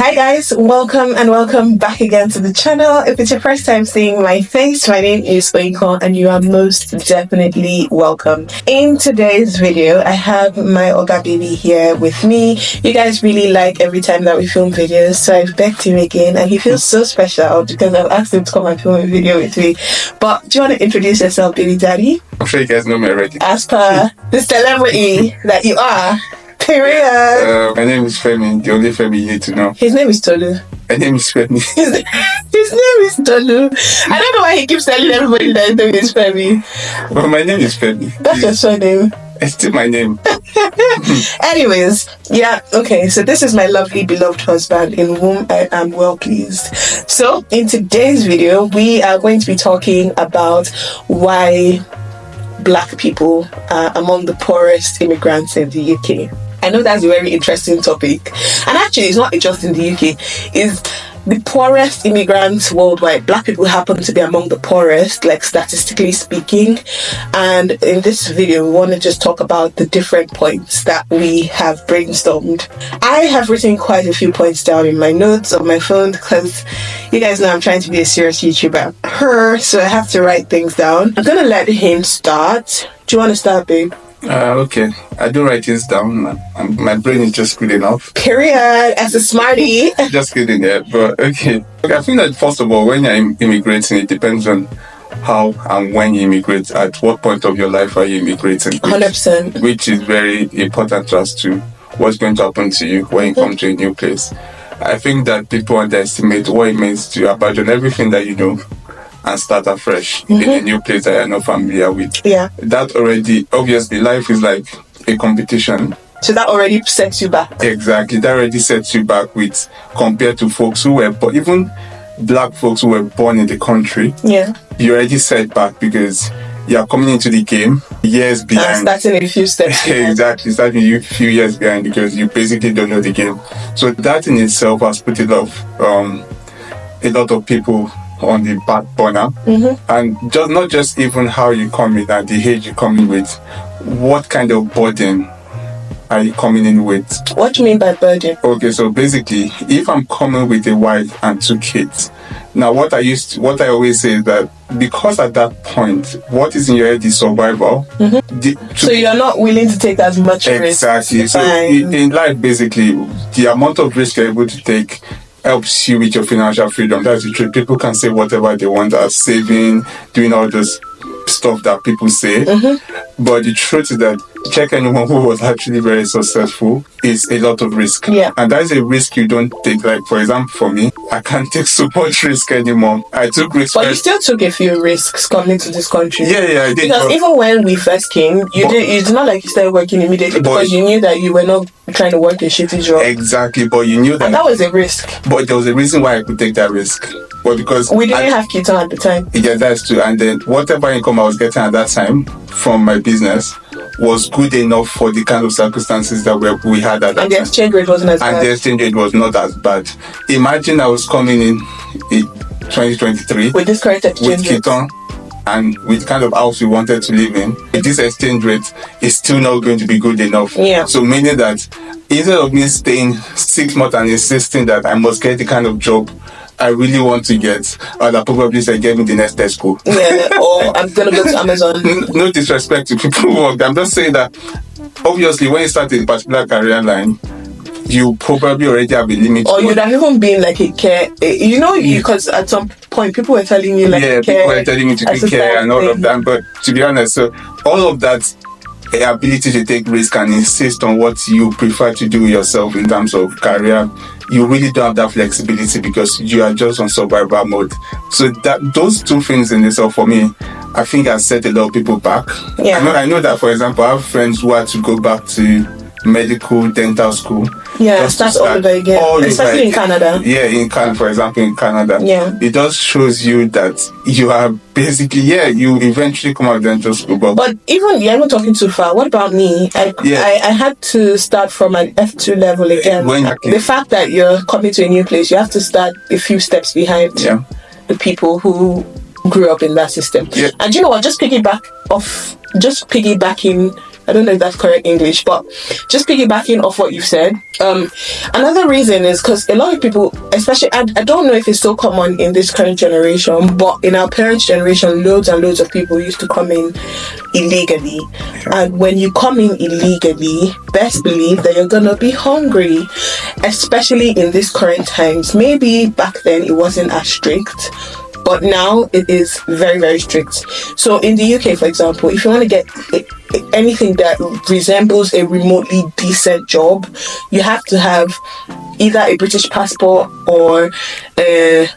Hi guys, welcome back again to the channel. If it's your first time seeing my face, my name is Oinko and you are most definitely welcome. In today's video, I have my Oga baby here with me. You guys really like every time that we film videos, so I've begged him again and he feels so special because I've asked him to come and film a video with me. But do you want to introduce yourself, baby daddy? I'm sure you guys know me already. As per the celebrity that you are. Period. My name is Femi, the only Femi you need to know. His name is Tolu. My name is Femi. His name is Tolu. I don't know why he keeps telling everybody that his name is Femi. But my name is Femi. That's your surname. It's still my name. Anyways, yeah, okay, so this is my lovely beloved husband in whom I am well pleased. So in today's video, we are going to be talking about why Black people are among the poorest immigrants in the UK. I know that's a very interesting topic, and actually it's not just in the UK, it's the poorest immigrants worldwide. Black people happen to be among the poorest, like statistically speaking. And in this video we want to just talk about the different points that we have brainstormed. I have written quite a few points down in my notes on my phone because you guys know I'm trying to be a serious YouTuber, so I have to write things down. I'm gonna let him start. Do you want to start, babe? Okay. I do write things down. My brain is just good enough. Period. As a smarty. Just kidding, yeah. But okay. I think that first of all, when you're immigrating, it depends on how and when you immigrate. At what point of your life are you immigrating? 100%. Which is very important to us to what's going to happen to you when you come to a new place. I think that people underestimate what it means to abandon everything that you know and start afresh in a new place that you're not familiar with. Yeah. That already, obviously, life is like a competition. So that already sets you back. Exactly. That already sets you back with, compared to folks who were, but even Black folks who were born in the country. Yeah. You already set back because you're coming into the game years behind. And starting a few steps behind. Exactly. Starting a few years behind because you basically don't know the game. So that in itself has put a lot of people on the back burner. And just not just even how you come in and the age you come in with, what kind of burden are you coming in with? What do you mean by burden? Okay, so basically, if I'm coming with a wife and 2 kids, now what I always say is that because at that point, what is in your head is survival. So you're not willing to take as much risk. Exactly. So in life, basically, the amount of risk you're able to take helps you with your financial freedom. That's the truth. People can say whatever they want, as saving, doing all this stuff that people say. But the truth is that check anyone who was actually very successful is a lot of risk. Yeah. And that is a risk you don't take. Like, for example, for me, I can't take so much risk anymore. I took risks. But you still took a few risks coming to this country. Yeah, I did. Because even when we first came, it's not like you started working immediately because you knew that you were not trying to work a shitty job. Exactly, but you knew that. And that was a risk. But there was a reason why I could take that risk. But because we didn't have kids on at the time. Yeah, that's true. And then whatever income I was getting at that time from my business was good enough for the kind of circumstances that we had at that time. And the exchange rate wasn't as bad. And the exchange rate was not as bad. Imagine I was coming in 2023 with this current exchange rate and with kind of house we wanted to live in. This exchange rate is still not going to be good enough. Yeah. So meaning that instead of me staying 6 months and insisting that I must get the kind of job I really want to get, or that probably say get me the next Tesco. Yeah, or I'm gonna go to Amazon. No disrespect to people who work. I'm just saying that obviously when you start a particular career line, you probably already have a limit. Or you'd have even been like a care, because at some point people were telling you like people were telling me to take care and all of that. But to be honest, so all of that ability to take risk and insist on what you prefer to do yourself in terms of career, you really don't have that flexibility because you are just on survival mode. So that those two things in itself for me, I think has set a lot of people back. Yeah. I know that, for example, I have friends who had to go back to medical, dental school. Yeah, start all over again. Especially in Canada. Yeah, for example, in Canada. Yeah. It just shows you that you are basically, you eventually come out of dental school. But even, you're not talking too far. What about me? I had to start from an F2 level again. The fact that you're coming to a new place, you have to start a few steps behind the people who grew up in that system. Yeah. And you know what? Just piggybacking I don't know if that's correct English, but just piggybacking off what you've said. Another reason is because a lot of people, especially, I don't know if it's so common in this current generation, but in our parents' generation, loads and loads of people used to come in illegally. And when you come in illegally, best believe that you're gonna be hungry, especially in these current times. Maybe back then it wasn't as strict, but now it is very, very strict. So in the UK, for example, if you want to get anything that resembles a remotely decent job, you have to have either a British passport or a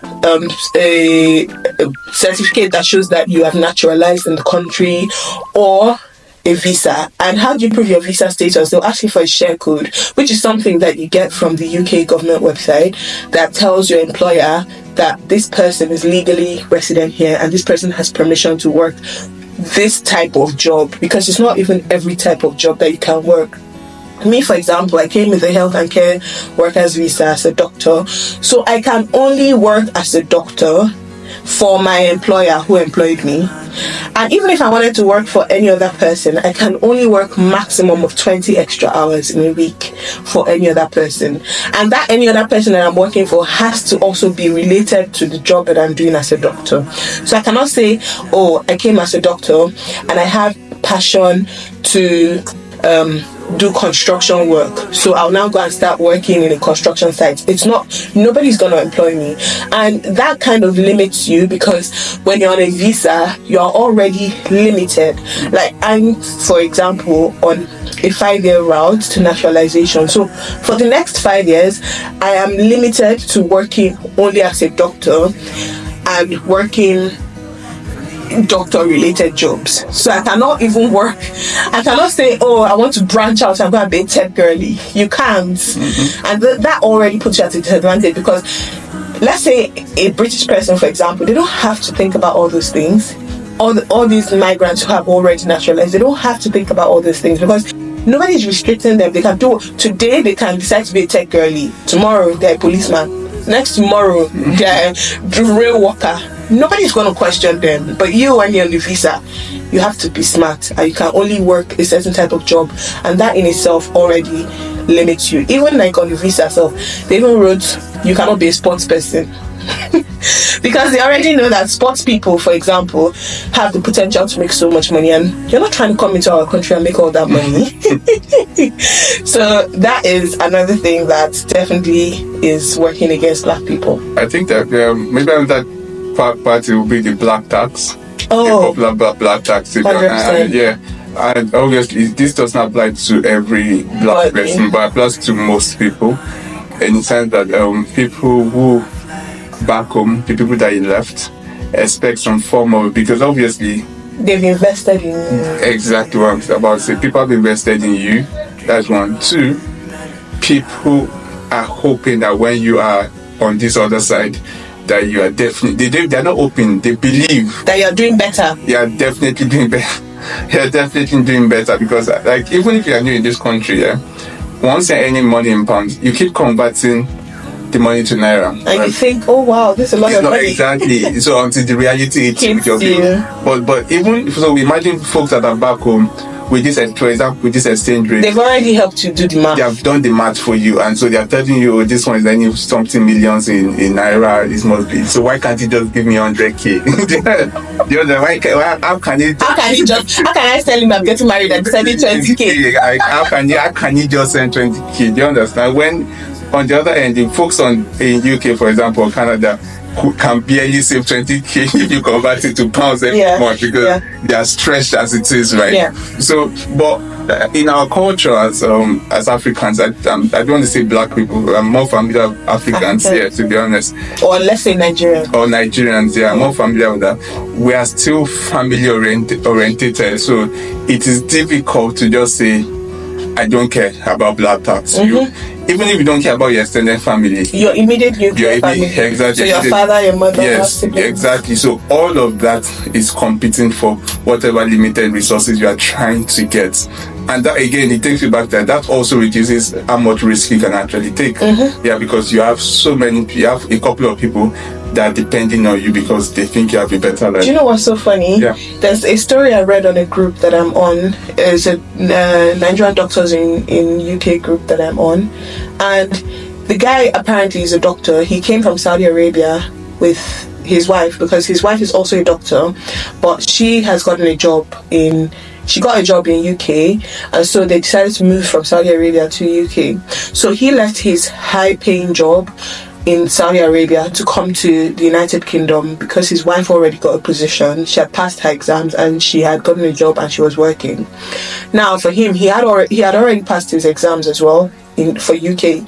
certificate that shows that you have naturalized in the country, or a visa. And how do you prove your visa status? They'll ask you for a share code, which is something that you get from the UK government website that tells your employer that this person is legally resident here and this person has permission to work this type of job, because it's not even every type of job that you can work. Me, for example, I came with a health and care workers visa as a doctor, so I can only work as a doctor for my employer who employed me. And even if I wanted to work for any other person, I can only work maximum of 20 extra hours in a week for any other person. And that any other person that I'm working for has to also be related to the job that I'm doing as a doctor. So I cannot say, oh, I came as a doctor and I have passion to do construction work, so I'll now go and start working in a construction site. It's not, nobody's going to employ me. And that kind of limits you, because when you're on a visa, you're already limited. Like, I'm, for example, on a 5-year route to naturalization. So for the next 5 years, I am limited to working only as a doctor and working doctor related jobs. So I cannot even work, I cannot say, oh, I want to branch out and go and be a tech girly. You can't. And that already puts you at a disadvantage, because let's say a British person, for example, they don't have to think about all those things. All these migrants who have already naturalized, they don't have to think about all those things, because nobody's restricting them. They can do, today they can decide to be a tech girly, tomorrow they're a policeman, next tomorrow they're a rail worker. Nobody's going to question them. But you, when you're on the visa, you have to be smart, and you can only work a certain type of job, and that in itself already limits you. Even like on the visa itself, they even wrote you cannot be a sports person. Because they already know that sports people, for example, have the potential to make so much money, and you're not trying to come into our country and make all that money. So that is another thing that definitely is working against black people. I think that maybe that party will be the black tax. Oh, the popular black tax. And obviously this does not apply to every black person, but applies to most people, in the sense that people who back home, the people that you left, expect some form of, because obviously they've invested in you. Exactly what I'm about to say. People have invested in you. That's one. Two, people are hoping that when you are on this other side, that you are definitely, they're not hoping, they believe that you're doing better. You're definitely doing better. You're definitely doing better, because like, even if you are new in this country, once you're earning money in pounds, you keep converting the money to naira, and you think, oh wow, this is a lot of money. Exactly. So until the reality hits with your bill. But even so, imagine folks that are back home with this, for example, with this exchange rate, they've already helped you do the math. They have done the math for you, and so they are telling you, oh, this one is earning something millions in naira. This must be. So why can't you just give me 100k? How can I tell him I'm getting married and sending 20k? How can you just send 20k? Do you understand? When on the other end, the folks in UK, for example, or Canada, who can barely save 20k if you convert it to pounds every month, because they are stretched as it is, right? Yeah. So, but in our culture as Africans, I don't want to say black people. I'm more familiar with Africans, to be honest. Or let's say Nigerians. Or Nigerians, I'm more familiar with that. We are still family oriented, so it is difficult to just say, I don't care about black tax. Even if you don't care about your extended family, your immediate nuclear family. Exactly. So your father, your mother. Yes, exactly. So all of that is competing for whatever limited resources you are trying to get. And that again, it takes you back there. That also reduces how much risk you can actually take. Yeah, because you have you have a couple of people that are depending on you because they think you have a better life. Do you know what's so funny? Yeah. There's a story I read on a group that I'm on. It's a Nigerian doctors in UK group that I'm on. And the guy apparently is a doctor. He came from Saudi Arabia with his wife because his wife is also a doctor, but she has gotten a job she got a job in UK, and so they decided to move from Saudi Arabia to UK. So he left his high-paying job in Saudi Arabia to come to the United Kingdom because his wife already got a position. She had passed her exams and she had gotten a job and she was working. Now for him, he had already passed his exams as well for UK,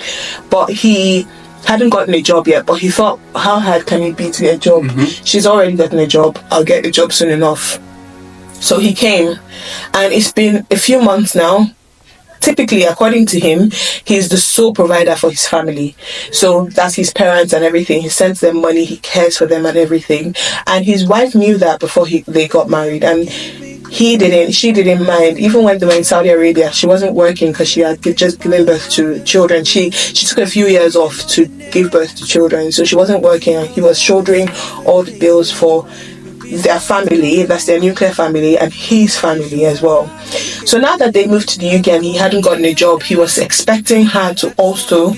but he hadn't gotten a job yet. But he thought, how hard can it be to get a job? She's already gotten a job. I'll get a job soon enough. So he came, and it's been a few months now. Typically, according to him, he's the sole provider for his family. So that's his parents and everything. He sends them money, he cares for them and everything. And his wife knew that before they got married, and she didn't mind. Even when they were in Saudi Arabia, she wasn't working because she had just given birth to children. She took a few years off to give birth to children, so she wasn't working, and he was shouldering all the bills for their family, that's their nuclear family, and his family as well. So now that they moved to the UK and he hadn't gotten a job, he was expecting her to also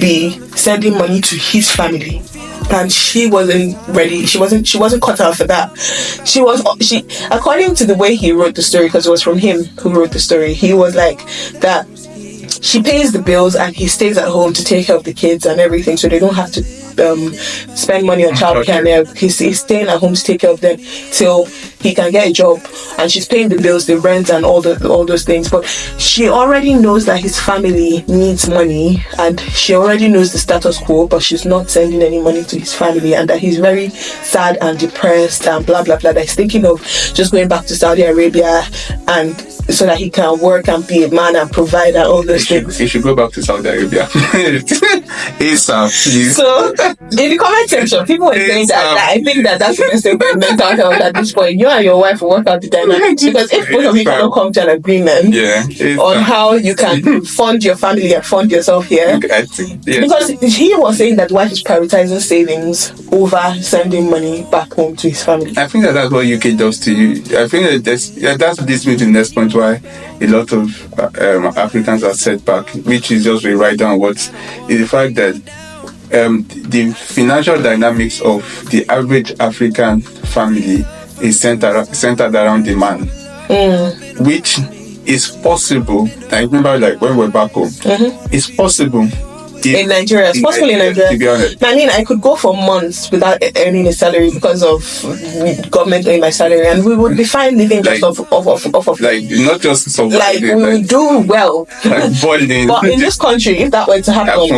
be sending money to his family, and she wasn't ready. She wasn't cut out for that. She according to the way he wrote the story, because it was from him who wrote the story, he was like that she pays the bills and he stays at home to take care of the kids and everything, so they don't have to spend money on childcare. He's staying at home to take care of them till he can get a job, and she's paying the bills, the rent, and all those things. But she already knows that his family needs money, and she already knows the status quo, but she's not sending any money to his family, and that he's very sad and depressed and blah blah blah, that he's thinking of just going back to Saudi Arabia and so that he can work and be a man and provide and all those things. He should go back to Saudi Arabia. Please. So in the comment section, people were saying that I think that's a mistake with mental health at this point. You and your wife will work out the dynamics, because if both of you cannot come to an agreement on how you can fund your family and fund yourself here, because he was saying that the wife is prioritizing savings over sending money back home to his family. I think that's what UK does to you. I think that leads me to the next point why a lot of Africans are set back, which is just right down is the fact that the financial dynamics of the average African family is centered around the man, which is possible. I remember, like, when we're back home, it's possible. In Nigeria, it's possible in Nigeria. To be honest, I mean, I could go for months without earning a salary because of government paying my salary, and we would be fine living just off like, not just surviving, like we would do well. Like boiling. But in this country, if that were to happen,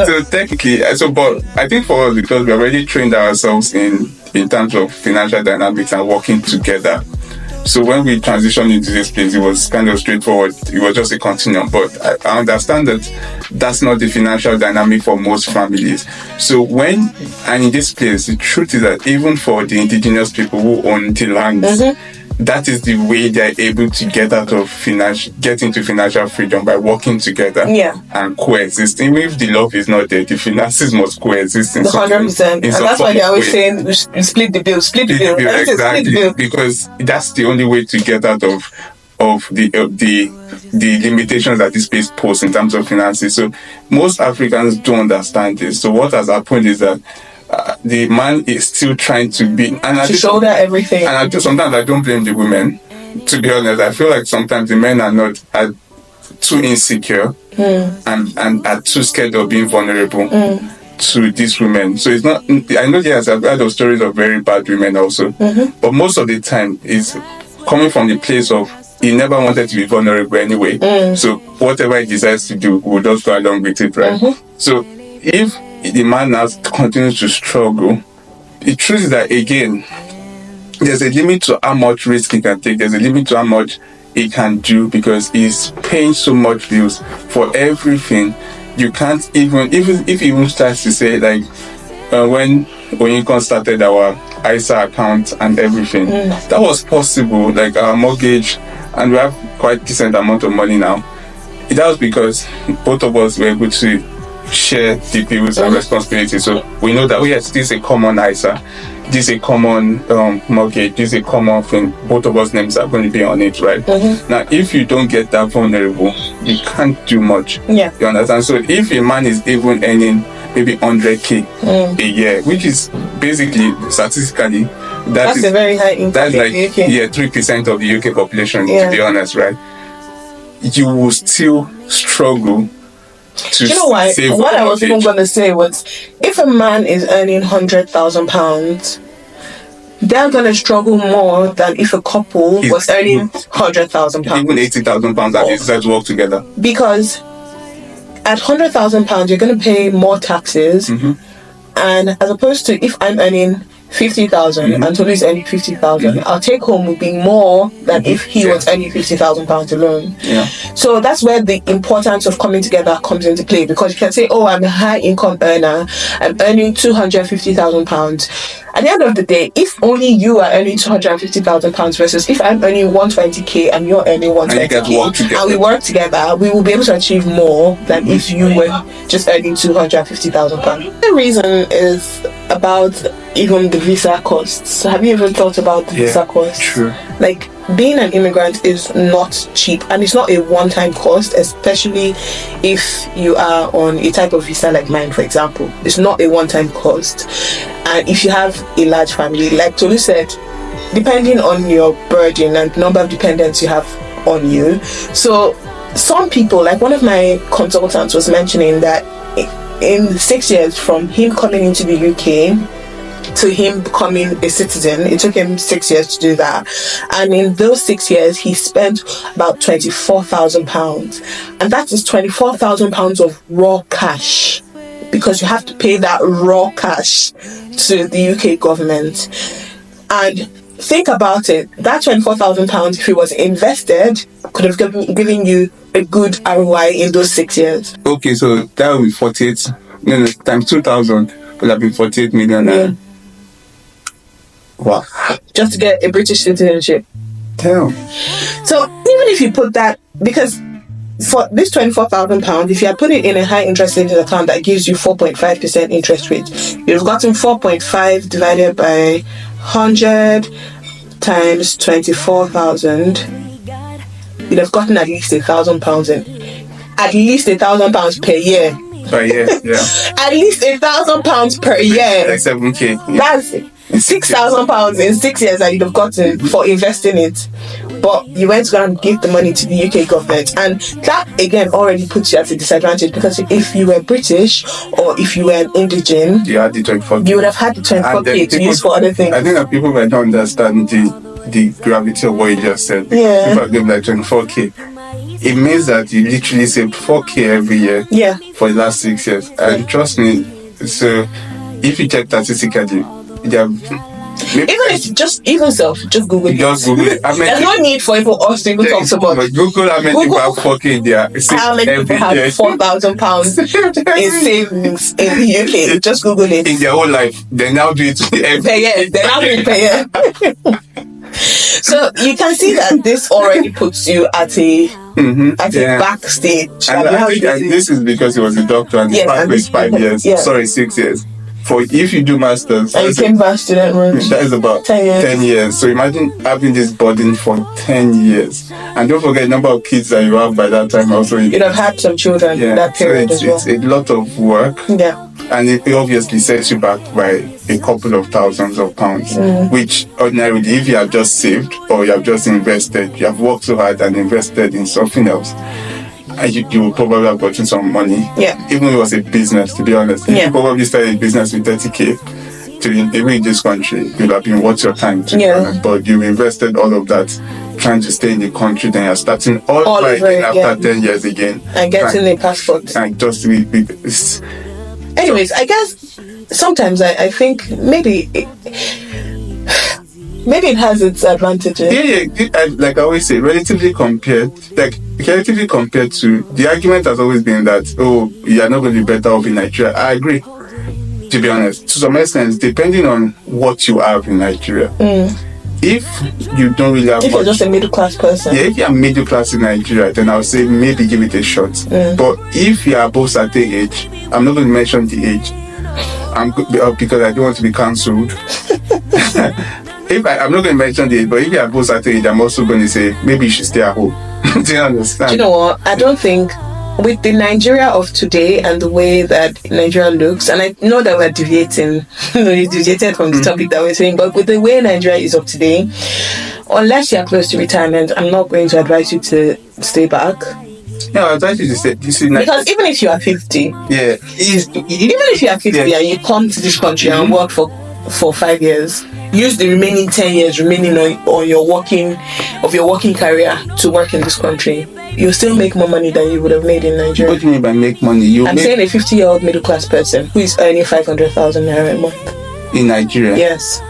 so technically, but I think for us, because we already trained ourselves in terms of financial dynamics and working together. So when we transitioned into this place, it was kind of straightforward. It was just a continuum. But I understand that that's not the financial dynamic for most families. So and in this place, the truth is that even for the indigenous people who own the lands, that is the way they're able to get into financial freedom, by working together and coexist. Even if the love is not there, the finances must coexist in 100%. And that's why they're always saying split the bill. Exactly, because that's the only way to get out of the limitations that this place poses in terms of finances. So most Africans don't understand this. So what has happened is that the man is still trying to shoulder everything. And sometimes I don't blame the women. To be honest, I feel like sometimes the men are too insecure and are too scared of being vulnerable to these women. So it's not. I know, yes, I've heard of stories of very bad women also, but most of the time it's coming from the place of he never wanted to be vulnerable anyway. So whatever he decides to do, we'll just go along with it, right? So if the man now continues to struggle, the truth is that, again, there's a limit to how much risk he can take. There's a limit to how much he can do, because he's paying so much bills for everything. You can't even if he even starts to say, like, when Onyinkan started our ISA account and everything. That was possible, like our mortgage, and we have quite decent amount of money now. That was because both of us were able to share the bills and responsibilities. So we know that, yes, this is a common ISA, this is a common mortgage, this is a common thing. Both of us names are going to be on it, right? Now, if you don't get that vulnerable, you can't do much. Yeah. You understand? So if a man is even earning maybe 100k a year, which is basically statistically, that's a very high income. That's like UK. 3% of the UK population, to be honest, right? You will still struggle to you know why? save. What I was even going to say was, if a man is earning £100,000, they're going to struggle more than if a couple was earning £100,000. Even £80,000 that they decide to work together. Because at £100,000, you're going to pay more taxes, and as opposed to if I'm earning 50,000 and Tolu's earning 50,000, our take home would be more than if he was earning £50,000 alone. So that's where the importance of coming together comes into play, because you can say, oh, I'm a high income earner, I'm earning £250,000. At the end of the day, if only you are earning £250,000 versus if I'm earning 120k and you're earning 120k, and we work together, we will be able to achieve more than if you were just earning £250,000. The reason is about even the visa costs. Have you even thought about the visa costs? True. Like, being an immigrant is not cheap, and it's not a one-time cost, especially if you are on a type of visa like mine, for example. It's not a one-time cost. And if you have a large family, like Tolu said, depending on your burden and number of dependents you have on you. So some people, like one of my consultants was mentioning that in 6 years from him coming into the UK to him becoming a citizen, it took him 6 years to do that, and in those 6 years he spent about £24,000, and that is £24,000 of raw cash, because you have to pay that raw cash to the UK government. And think about it, that £24,000, if it was invested, could have given you a good ROI in those 6 years. Okay, so that would be 48, times 2,000 would have been 48 million. Wow. Just to get a British citizenship. Damn. So even if you put that, because for this £24,000, if you had put it in a high interest savings account that gives you 4.5% interest rate, you've gotten 4.5 divided by 100 times 24,000. You'd have gotten at least £1,000 in. At least £1,000 per year. Per year, yeah. At least £1,000 per year. Like 7k. Yeah. That's £6,000 in 6 years that you'd have gotten for investing it. But you went to go and give the money to the UK government, and that again already puts you at a disadvantage, because if you were British or if you were an Indigenous, you had the 24k. You would have had the 24k to use for other things. I think that people might not understand the gravity of what you just said. Yeah. If I give like 24k, it means that you literally saved 4k every year. Yeah. For the last 6 years, and trust me. So if you check statistically, just Google it. Just Google it. There's no need for us to even talk about it. Google how many people have 4k in there. How many people have £4,000 in savings in the UK? Just Google it. In their whole life, they now do it per year. They now do it per year. So you can see that this already puts you at a backstage. And this is because he was a doctor, and the pathway is 5 years. Yeah. Sorry, 6 years. For if you do masters, and you came back student room, that is about 10 years. So imagine having this burden for 10 years, and don't forget the number of kids that you have by that time. Also, you'd have had some children in that period as well. It's a lot of work. Yeah. And it obviously sets you back by a couple of thousands of pounds, which ordinarily, if you have just saved or you have just invested, you have worked so hard and invested in something else, and you will probably have gotten some money. Yeah. Even if it was a business, to be honest. If you probably started a business with 30k, even in this country, it would have been worth your time, to be honest. But you invested all of that trying to stay in the country, then you're starting all over again after 10 years again. And getting a passport. And just anyways, I guess sometimes I think maybe it has its advantages. Yeah. Like I always say, relatively compared to, the argument has always been that, oh, you are not going to be better off in Nigeria. I agree. to be honest, to some extent, depending on what you have in Nigeria. If you don't really have if you're just a middle class person, yeah, if you're middle class in Nigeria, then I would say maybe give it a shot. But if you're above certain age, I'm not going to mention the age, because I don't want to be cancelled. I'm not going to mention the age, but if you're above certain age, I'm also going to say maybe you should stay at home. Do you understand? Do you know what? I don't think with the Nigeria of today and the way that Nigeria looks, and I know that we're deviating, we deviated from the topic that we're saying, but with the way Nigeria is of today, unless you're close to retirement, I'm not going to advise you to stay back. Yeah, I advise you to stay. Because even if you are 50, even if you are 50 and you come to this country and work for 5 years, use the remaining 10 years remaining on your working career to work in this country. You'll still make more money than you would have made in Nigeria. What do you mean by make money? Saying a 50-year-old middle class person who is earning 500,000 naira a month in Nigeria. Yes.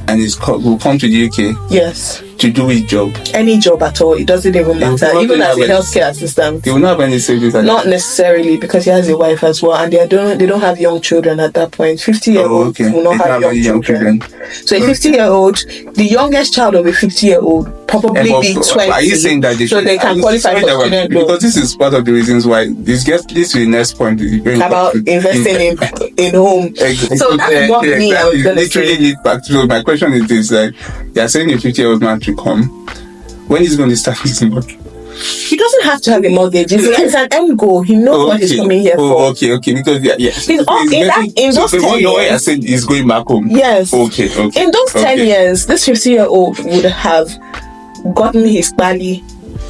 And will come to the UK. Yes. To do his job. Any job at all. It doesn't even matter. Even as a healthcare assistant. He will not have any savings. Not necessarily, because he has a wife as well, and they don't have young children at that point. 50-year-olds will not have young children. So a 50-year-old, the youngest child of a 50-year-old probably be 20. Are you saying that they can qualify for student loan? Because this is part of the reasons why this to the next point about investing in home. Exactly. So that's what me I was gonna literally lead back to. So my question is this: like, they are saying a 50-year-old man to come. When is he going to start his mortgage? He doesn't have to have a mortgage. It's an end goal. He knows what he's coming here for. Okay. Because in those 10 years, I said he's going back home. Yes. Okay. In those 10 years, this 50-year-old would have gotten his bali,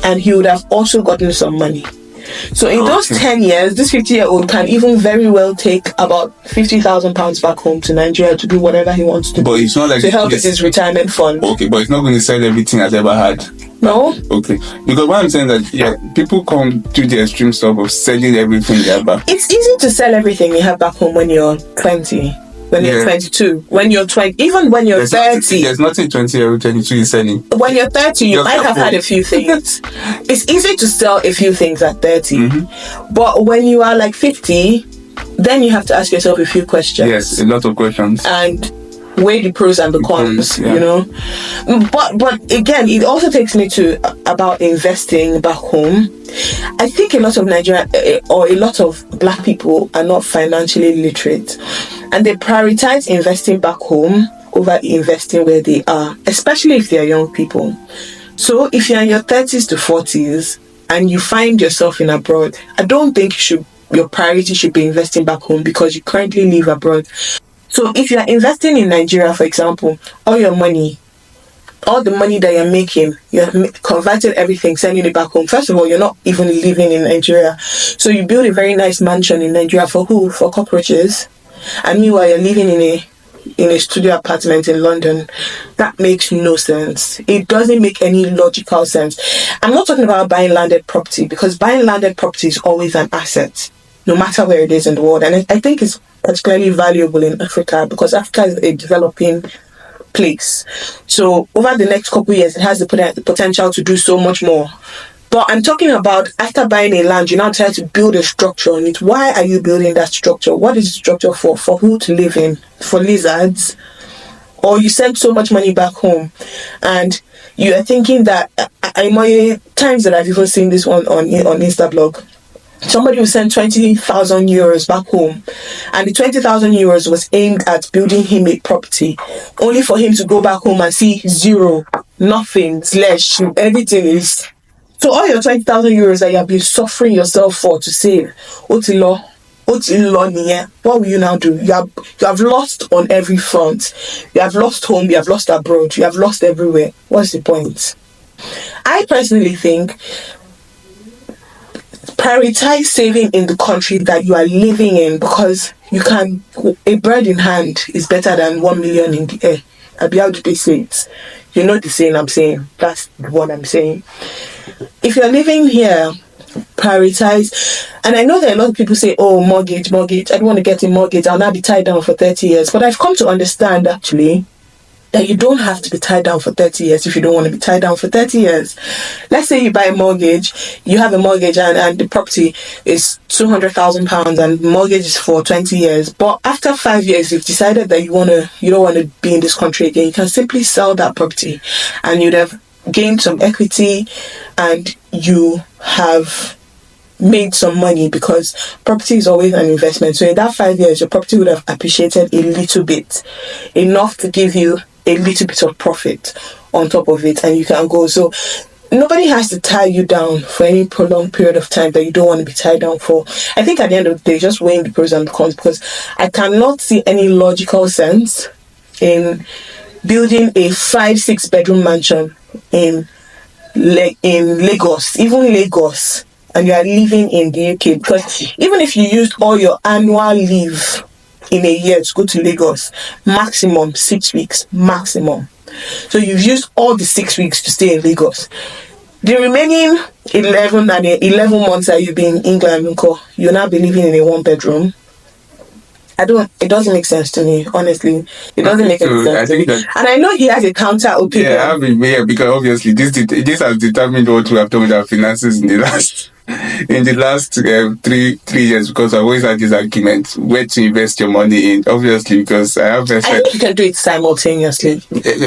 and he would have also gotten some money. So in those 10 years, this 50-year-old can even very well take about £50,000 back home to Nigeria to do whatever he wants to do. But it's not like to help with his retirement fund. Okay, but it's not going to sell everything I've ever had. No. Okay. Because what I'm saying that people come to the extreme stuff of selling everything they have back. It's easy to sell everything you have back home when you're 20. When you're 22, when you're 20, even when you're 30. There's nothing 20 or 22 is selling. When you're 30, you might have had a few things. It's easy to sell a few things at 30. But when you are like 50, then you have to ask yourself a few questions. Yes, a lot of questions. And weigh the pros and the cons, you know. But again, it also takes me to about investing back home. I think a lot of Nigerian or a lot of black people are not financially literate, and they prioritize investing back home over investing where they are, especially if they are young people. So if you're in your 30s to 40s and you find yourself in abroad, I don't think your priority should be investing back home because you currently live abroad. So if you are investing in Nigeria, for example, all the money that you're making, you're converting everything, sending it back home. First of all, you're not even living in Nigeria. So you build a very nice mansion in Nigeria for who? For cockroaches. And meanwhile, you're living in a studio apartment in London. That makes no sense. It doesn't make any logical sense. I'm not talking about buying landed property, because buying landed property is always an asset, no matter where it is in the world. And I think it's particularly valuable in Africa, because Africa is a developing place. So over the next couple of years, it has the potential to do so much more. But I'm talking about after buying a land, you now try to build a structure on it. Why are you building that structure? What is the structure for? For who to live in? For lizards? Or you send so much money back home and you are thinking that, times that I've even seen this one on Instablog, somebody will send 20,000 euros back home, and the 20,000 euros was aimed at building him a property, only for him to go back home and see zero, nothing, slash, everything is. So all your 20,000 euros that you have been suffering yourself for to save, what will you now do? You have lost on every front. You have lost home, you have lost abroad, you have lost everywhere. What's the point? I personally think prioritize saving in the country that you are living in, because a bird in hand is better than 1 million in the air. How do they say it? You know the saying I'm saying. That's what I'm saying. If you're living here, prioritize. And I know that a lot of people say, oh, mortgage, I don't want to get a mortgage, I'll now be tied down for 30 years. But I've come to understand, actually, that you don't have to be tied down for 30 years if you don't want to be tied down for 30 years. Let's say you buy a mortgage, you have a mortgage and the property is £200,000 and the mortgage is for 20 years. But after 5 years, you've decided that you don't want to be in this country again. You can simply sell that property and you'd have gained some equity and you have made some money, because property is always an investment. So in that 5 years, your property would have appreciated a little bit, enough to give you a little bit of profit on top of it, and you can go. So nobody has to tie you down for any prolonged period of time that you don't want to be tied down for. I think at the end of the day, just weighing the pros and the cons, because I cannot see any logical sense in building a 5-6 bedroom mansion in Lagos, even Lagos, and you are living in the UK, because even if you used all your annual leave in a year to go to Lagos, maximum 6 weeks, maximum. So you've used all the 6 weeks to stay in Lagos. The remaining 11 months that you've been in England, you'll now be living in a 1-bedroom. It doesn't make sense to me, honestly. It doesn't make any sense. And I know he has a counter opinion. Yeah, because obviously this has determined what we have done with our finances in the last 3 years, because I always had this argument where to invest your money in. Obviously, because I think you can do it simultaneously.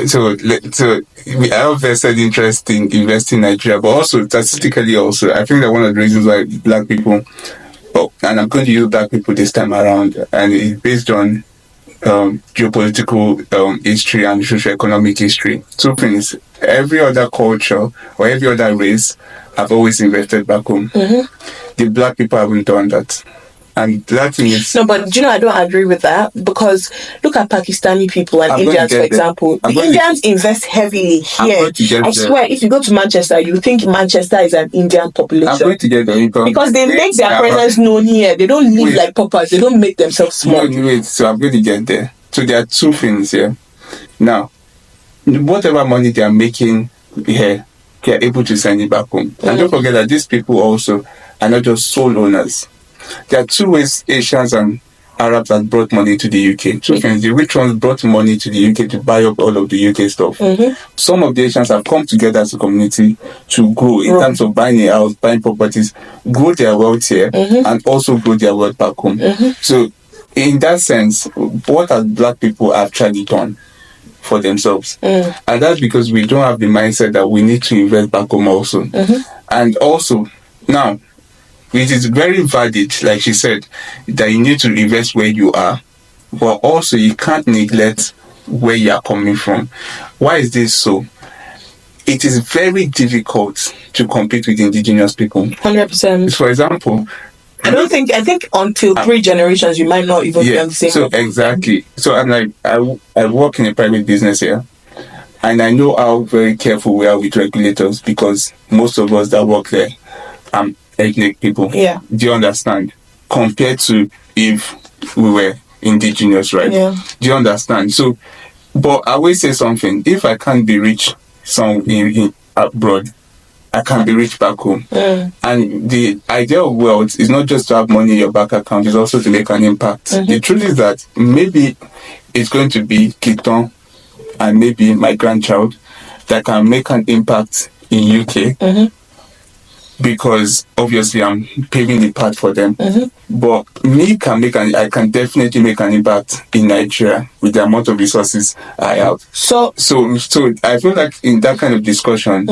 So I have vested interest in investing in Nigeria, but also statistically, I think that one of the reasons why black people, and I'm going to use black people this time around, and it's based on geopolitical history and socio-economic history. 2 things: every other culture or every other race have always invested back home. Mm-hmm. The black people haven't done that. And that thing is... No, but I don't agree with that, because look at Pakistani people and Indians, for example. The Indians invest heavily here. I swear, if you go to Manchester, you think Manchester is an Indian population. I'm going to get there. Because they make their presence known here. They don't live like paupers. They don't make themselves small. So I'm going to get there. So there are 2 things here. Now, whatever money they are making here, they are able to send it back home. Mm-hmm. And don't forget that these people also are not just sole owners. There are 2 ways Asians and Arabs have brought money to the UK. 2 things. The rich ones brought money to the UK to buy up all of the UK stuff. Mm-hmm. Some of the Asians have come together as a community to grow in terms of buying a house, buying properties, grow their wealth here, and also grow their wealth back home. Mm-hmm. So in that sense, what have black people actually done for themselves? And that's because we don't have the mindset that we need to invest back home also. And also, now, it is very valid, like she said, that you need to invest where you are, but also you can't neglect where you are coming from. Why is this so? It is very difficult to compete with indigenous people. 100%. For example, I think until 3 generations, you might not even be on the same level. Exactly. So I'm like, I work in a private business here, and I know how very careful we are with regulators, because most of us that work there ethnic people. Yeah. Do you understand? Compared to if we were indigenous, right? Yeah. Do you understand? So, but I always say something. If I can't be rich in abroad, I can be rich back home. And the idea of wealth is not just to have money in your bank account, it's also to make an impact. The truth is that maybe it's going to be Kiton and maybe my grandchild that can make an impact in UK. Because obviously I'm paving the path for them. But I can definitely make an impact in Nigeria with the amount of resources I have. So I feel like in that kind of discussion,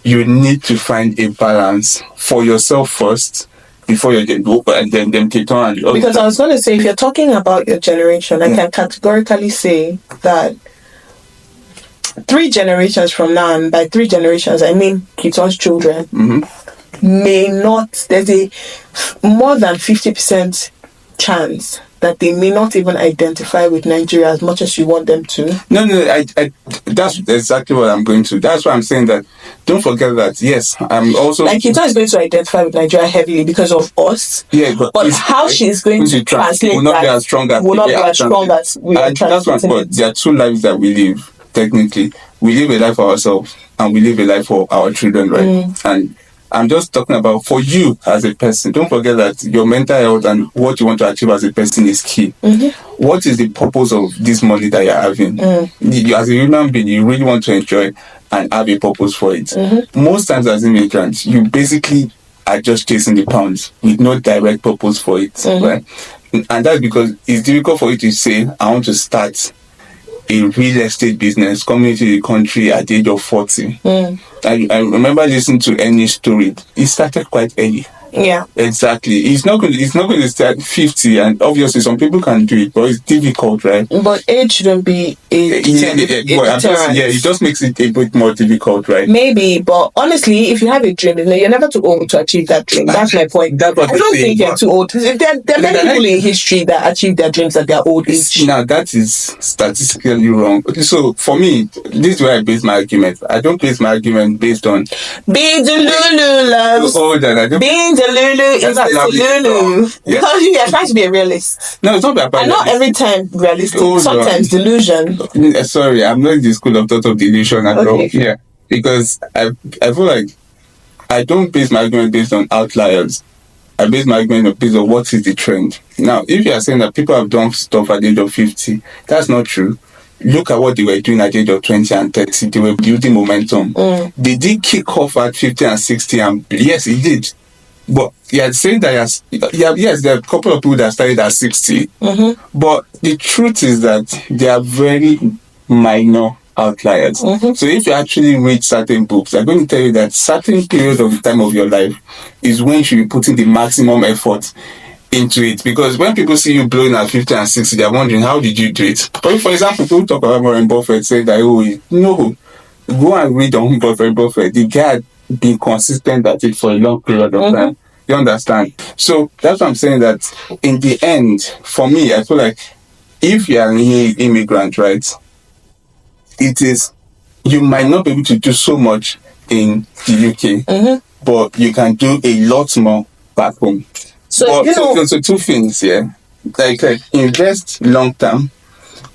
you need to find a balance for yourself first before you get and then take on. Because I was going to say, if you're talking about your generation, I can categorically say that 3 generations from now, and by 3 generations I mean Kiton's children, may not, there's a more than 50% chance that they may not even identify with Nigeria as much as you want them to. No, I that's exactly what I'm going to. That's why I'm saying that. Don't forget that, yes, I'm also... Like, Kiton is going to identify with Nigeria heavily because of us. Yeah, but how she's going to translate will not be as strong as... Will not be as strong as we are translating. But there are 2 lives that we live, technically. We live a life for ourselves, and we live a life for our children, right? And I'm just talking about for you as a person. Don't forget that your mental health and what you want to achieve as a person is key. What is the purpose of this money that you're having? You, as a human being, you really want to enjoy and have a purpose for it. Most times as immigrants, you basically are just chasing the pounds with no direct purpose for it, right? And that's because it's difficult for you to say, I want to start a real estate business coming into the country at the age of 40. I remember listening to any story. It started quite early. Yeah. Exactly. It's not going to start 50, and obviously some people can do it, but it's difficult, right? But age shouldn't be a deterrent. It just makes it a bit more difficult, right? Maybe, but honestly, if you have a dream, you're never too old to achieve that dream. That's my point. I don't think you're too old. There are many people in history that achieve their dreams at their old age. Now, that is statistically wrong. So, for me, this is where I base my argument. I don't base my argument based on being Delulu, love. Being Delulu is a Delulu. Because you're trying to be a realist. No, it's not about and not every time realistic. Sometimes delusion. Sorry, I'm not in the school of thought of delusion at all. Yeah. Because I feel like I don't base my argument based on outliers. I base my argument based on what is the trend. Now, if you are saying that people have done stuff at the age of 50, that's not true. Look at what they were doing at the age of 20 and 30. They were building momentum. They did kick off at 50 and 60, and yes, it did. But you're saying that yes, there are a couple of people that started at 60. But the truth is that they are very minor outliers. So if you actually read certain books, they're going to tell you that certain period of the time of your life is when you should be putting the maximum effort into it. Because when people see you blowing at 50 and 60, they're wondering, how did you do it? But for example, people talk about Warren Buffett, say that, no, go and read on Buffett. The guy had been consistent at it for a long period of time. You understand? So that's what I'm saying, that in the end, for me, I feel like if you are an immigrant, right, you might not be able to do so much in the UK, but you can do a lot more back home. So two things here. Like invest long term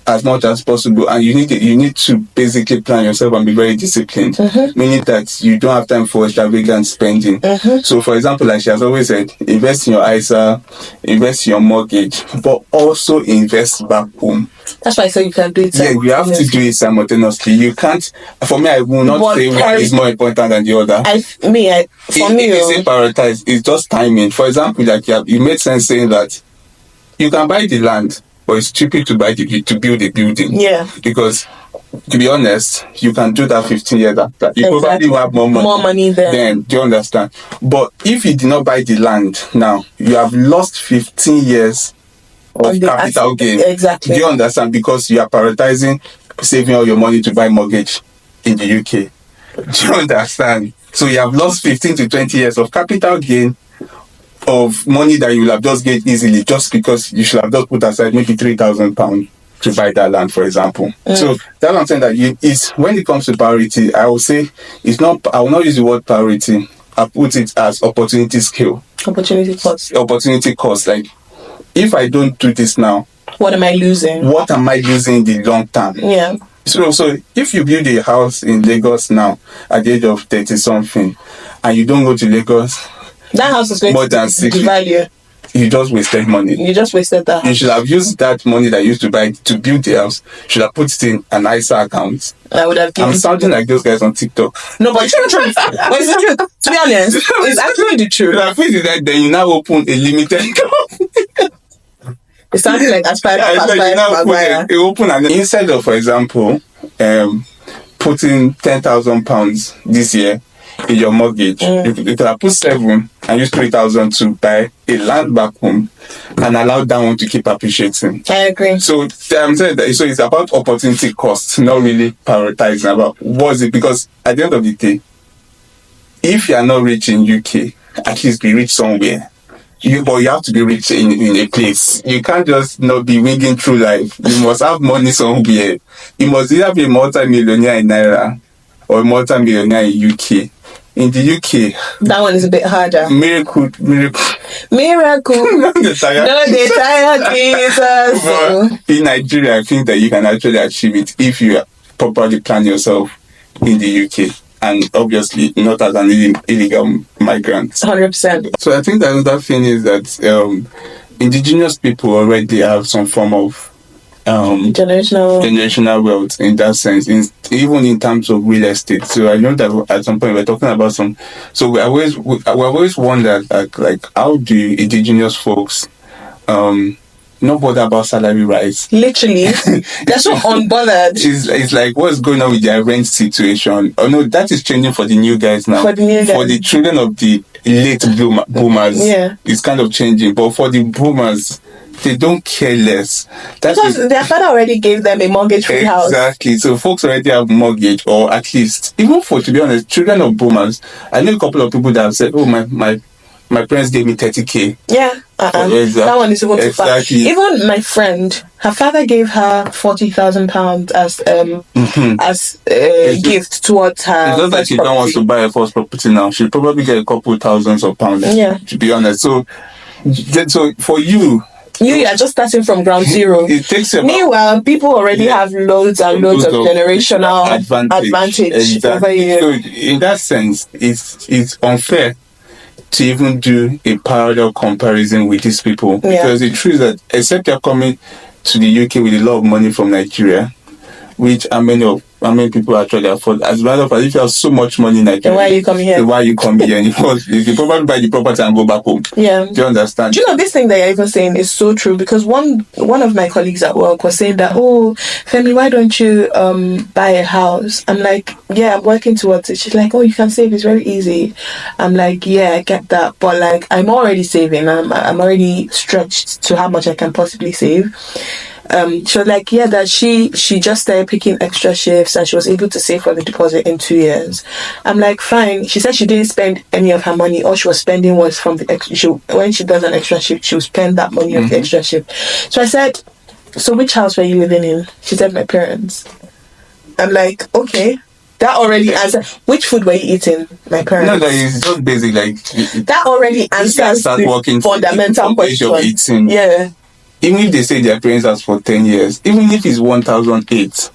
as much as possible, and you need to basically plan yourself and be very disciplined, meaning that you don't have time for extravagant spending. So for example, like she has always said, invest in your ISA, invest in your mortgage, but also invest back home. That's why I said you can do it. Yeah, you have to do it simultaneously. You can't. For me, I will not say one is more important than the other. It's prioritized. It's just timing. For example, like you made sense saying that you can buy the land, but it's cheaper to build a building. Yeah. Because, to be honest, you can do that 15 years after. You probably will have more money then. Do you understand? But if you did not buy the land now, you have lost 15 years of capital gain. Exactly. Do you understand? Because you are prioritizing saving all your money to buy mortgage in the UK. Do you understand? So you have lost 15 to 20 years of capital gain, of money that you will have just gained easily, just because you should have just put aside maybe £3,000 to buy that land, for example. So that's what I'm saying, that when it comes to priority, I will say I will not use the word priority. I put it as opportunity scale. Opportunity cost. Like, if I don't do this now, what am I losing? What am I losing in the long term? Yeah. So if you build a house in Lagos now at the age of 30 something, and you don't go to Lagos, that house is going more than devalue. You just wasted money. You just wasted that. You should have used that money that you used to buy to build the house. You should have put it in an ISA account. I would have. I'm sounding like those guys on TikTok. No, but it's the truth. But it's the truth. To be honest, it's actually the truth. I feel that then you now open a limited account. It's something like Aspire. You open an instead of, for example, putting £10,000 this year in your mortgage, you could have put 7 and use 3,000 to buy a land back home and allow that one to keep appreciating. I agree. So I'm saying that it's about opportunity cost, not really prioritizing about what's it, because at the end of the day, if you are not rich in UK, at least be rich somewhere. But you have to be rich in a place. You can't just not be winging through life. You must have money somewhere. You must either be a multi-millionaire in Naira or a multi-millionaire in UK. In the UK, that one is a bit harder. Miracle. No, they tired Jesus. But in Nigeria, I think that you can actually achieve it if you properly plan yourself in the UK. and obviously not as an illegal migrant. 100%. So I think that another thing is that indigenous people already have some form of generational wealth in that sense, even in terms of real estate. So I know that at some point we're talking about some. So we always wondered like how do indigenous folks not bother about salary rise? Literally, they're so unbothered. It's like what's going on with their rent situation. Oh no, that is changing for the new guys now. For the children of the late boomers, it's kind of changing. But for the boomers, they don't care less. Because their father already gave them a mortgage-free house. Exactly. So folks already have mortgage, or at least, even for, to be honest, children of boomers. I know a couple of people that have said, "Oh, my parents gave me 30K." Yeah. Exactly. That one is even too far. Even my friend, her father gave her £40,000 as a gift towards her. It's not like she don't want to buy a first property now. She'll probably get a couple thousands of pounds. Yeah. To be honest. So for you are just starting from ground zero. It takes you Meanwhile, people already have loads and loads of generational advantage over you. So in that sense, it's unfair to even do a parallel comparison with these people, because the truth is that except you're coming to the UK with a lot of money from Nigeria, which many people actually afford. As a matter of fact, if you have so much money in Nigeria, then why are you coming here? You probably buy the property and go back home. Yeah. Do you understand? Do you know this thing that you're even saying is so true? Because one of my colleagues at work was saying that, "Oh, Femi, why don't you buy a house?" I'm like, "Yeah, I'm working towards it." She's like, "Oh, you can save. It's very easy." I'm like, "Yeah, I get that, but like, I'm already saving. I'm already stretched to how much I can possibly save." She was like, yeah, that she just started picking extra shifts and she was able to save for the deposit in 2 years. I'm like, fine. She said she didn't spend any of her money. All she was spending was from the extra. When she does an extra shift, she will spend that money of the extra shift. So I said, "So which house were you living in?" She said, "My parents." I'm like, okay. That already answers. Which food were you eating? My parents. No, that is just basic. Like that already answers the fundamental question. Yeah. Even if they say their parents asked for 10 years, even if it's 1,008,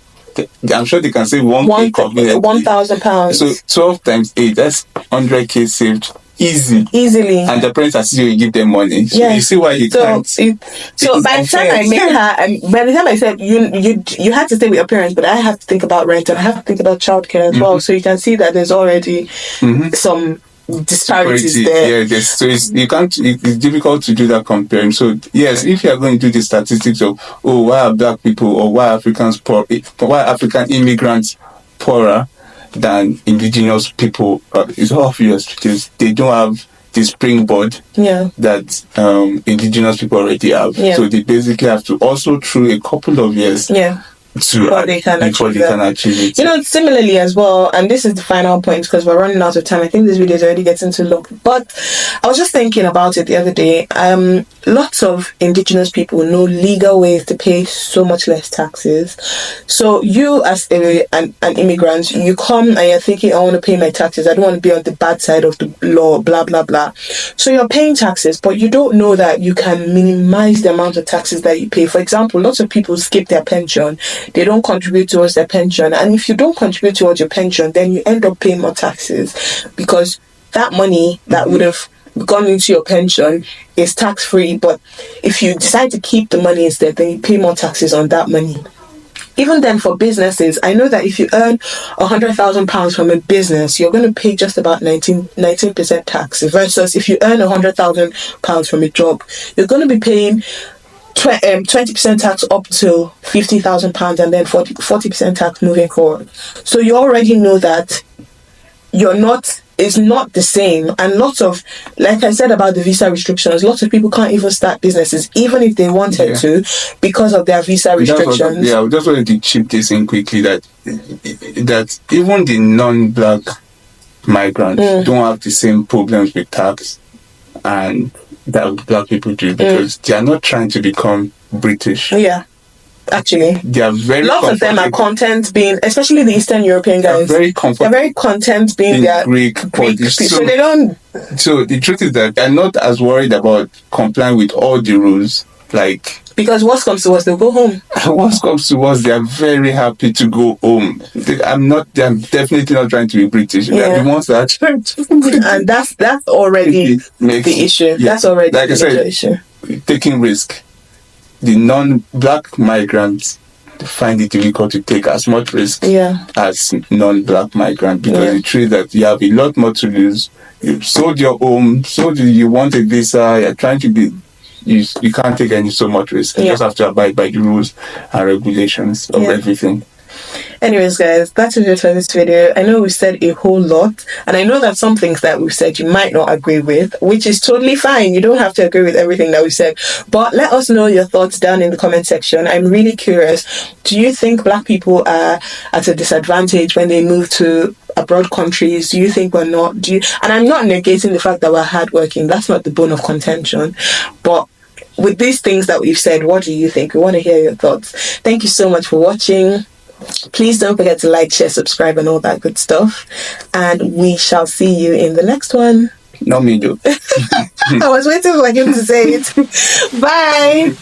I'm sure they can save 1,000 pounds. So 12 times 8, that's 100K saved easily. And the parents are still give them money. So you see why you can't. So by the time I met her, and by the time I said you had to stay with your parents, but I have to think about rent and I have to think about childcare as well. So you can see that there's already some disparities there. Yeah, so it's difficult to do that comparing. So yes, if you are going to do the statistics of why are black people or why African immigrants poorer than indigenous people, it's obvious because they don't have the springboard that indigenous people already have. So they basically have to also through a couple of years before they can achieve it. You know, similarly as well, and this is the final point because we're running out of time. I think this video is already getting too long, but I was just thinking about it the other day. Lots of indigenous people know legal ways to pay so much less taxes. So you as an immigrant, you come and you're thinking, I want to pay my taxes. I don't want to be on the bad side of the law, blah, blah, blah. So you're paying taxes, but you don't know that you can minimize the amount of taxes that you pay. For example, lots of people skip their pension. They don't contribute towards their pension. And if you don't contribute towards your pension, then you end up paying more taxes because that money that would have gone into your pension is tax-free. But if you decide to keep the money instead, then you pay more taxes on that money. Even then, for businesses, I know that if you earn £100,000 from a business, you're going to pay just about 19% tax. Versus if you earn £100,000 from a job, you're going to be paying 20% tax up to £50,000 and then 40% tax moving forward. So you already know that it's not the same. And lots of, like I said about the visa restrictions, lots of people can't even start businesses even if they wanted to because of their visa restrictions. I just wanted to chip this in quickly that even the non-black migrants don't have the same problems with tax and that black people do because they are not trying to become British. Yeah, actually, they are very. Lots of them are content being, especially the Eastern European guys. They're very content being their Greek so they don't. So the truth is that they're not as worried about complying with all the rules like Because worst comes to worst, they'll go home. And once comes to us, they are very happy to go home. I'm definitely not trying to be British. They're the ones that are trying to. And that's already the issue. Yeah, that's already like the issue. Taking risk. The non-black migrants find it difficult to take as much risk as non-black migrants because they treat that you have a lot more to lose. You've sold your home, you want a visa, you're trying to be. You can't take so much risk. You just have to abide by the rules and regulations of everything. Anyways, guys, that's it for this video. I know we said a whole lot, and I know that some things that we've said you might not agree with, which is totally fine. You don't have to agree with everything that we said, but let us know your thoughts down in the comment section. I'm really curious. Do you think black people are at a disadvantage when they move to abroad countries? Do you think we're not? And I'm not negating the fact that we're hardworking. That's not the bone of contention. But with these things that we've said, what do you think? We want to hear your thoughts. Thank you so much for watching. Please don't forget to like, share, subscribe, and all that good stuff. And we shall see you in the next one. No, me do. I was waiting for him to say it. Bye.